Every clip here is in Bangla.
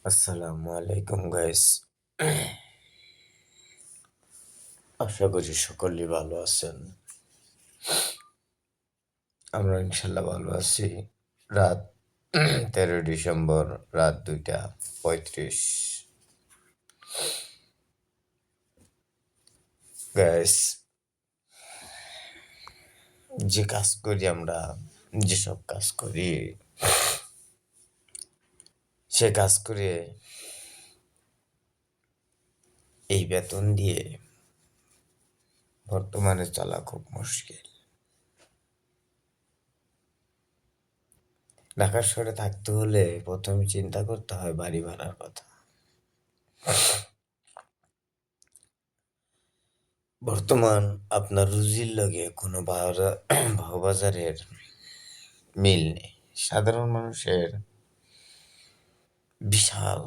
আসসালামু আলাইকুম গাইস। আশা করি সকলেই ভালো আছেন। আমরা ইনশাল্লাহ ভালো আছি। রাত 13 ডিসেম্বর, রাত 2:35। গাইস, যে কাজ করি আমরা, যেসব কাজ করি, সে কাজ করে এই বেতন দিয়ে বর্তমানে চলা খুব মুশকিল। ঢাকা শহরে থাকতে হলে প্রথমে চিন্তা করতে হয় বাড়ি ভাড়ার কথা। বর্তমান আপনার রুজির লগে কোনো ভাওবাজারের মিল নেই। সাধারণ মানুষের বিশাল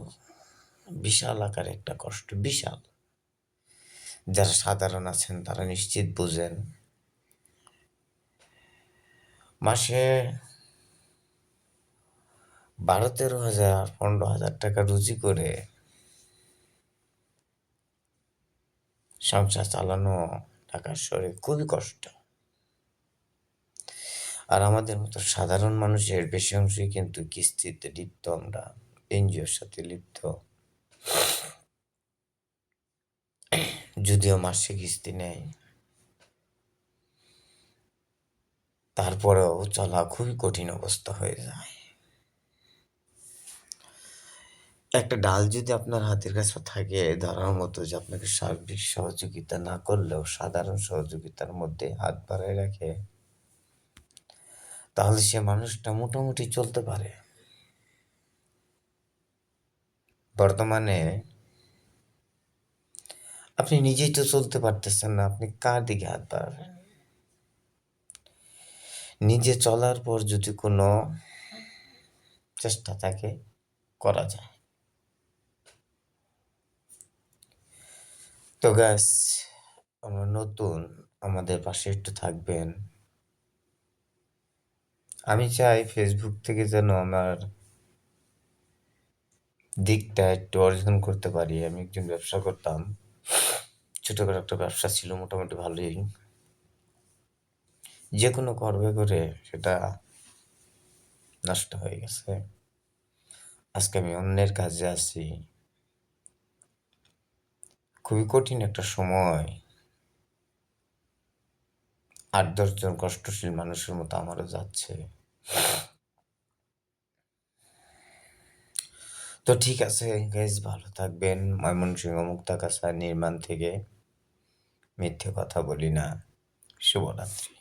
বিশাল আকার একটা কষ্ট, বিশাল। যারা সাধারণ আছেন তারা নিশ্চিত বুঝেন। মাসে 12-13 হাজার, 15 হাজার টাকা রুজি করে সংসার চালানো ঢাকার শহরে খুবই কষ্ট। আর আমাদের মতো সাধারণ মানুষের বেশি অংশই কিন্তু কিস্তিতে লিপ্ত, আমরা এনজিওর সাথে লিপ্ত। যদিও মাসে কিস্তি নেয়, তারপরেও চলা খুবই কঠিন অবস্থা হয়ে যায়। একটা ডাল যদি আপনার হাতের কাছে থাকে ধরার মতো, যে আপনাকে সার্বিক সহযোগিতা না করলেও সাধারণ সহযোগিতার মধ্যে হাত বাড়ায় রাখে, তাহলে সে মানুষটা মোটামুটি চলতে পারে। বর্তমানে আপনি নিজেই তো চলতে পারতেছেন না, আপনি কার দিকে হাত বাড়াবেন? নিজে চলার পর যদি কোনো চেষ্টা থাকে, করা যায়। তো গ্যাস, আমরা নতুন, আমাদের পাশে একটু থাকবেন। আমি চাই ফেসবুক থেকে যেন আমার দিকটা একটু অর্জন করতে পারি। আমি একজন ব্যবসা করতাম, ছোটখাটো একটা ব্যবসা ছিল, মোটামুটি ভালোই। যে কোনো করবে করে সেটা নষ্ট হয়ে গেছে। আজকে আমি অন্যের কাজে আছি। খুবই কঠিন একটা সময়। 8-10 জন কষ্টশীল মানুষের মতো আমারও যাচ্ছে। তো ঠিক আছে গাইজ, ভালো থাকবেন। ময়মনসিংহ মুক্তাগাছা নির্মাণ থেকে মিথ্যে কথা বলি না। শুভরাত্রি।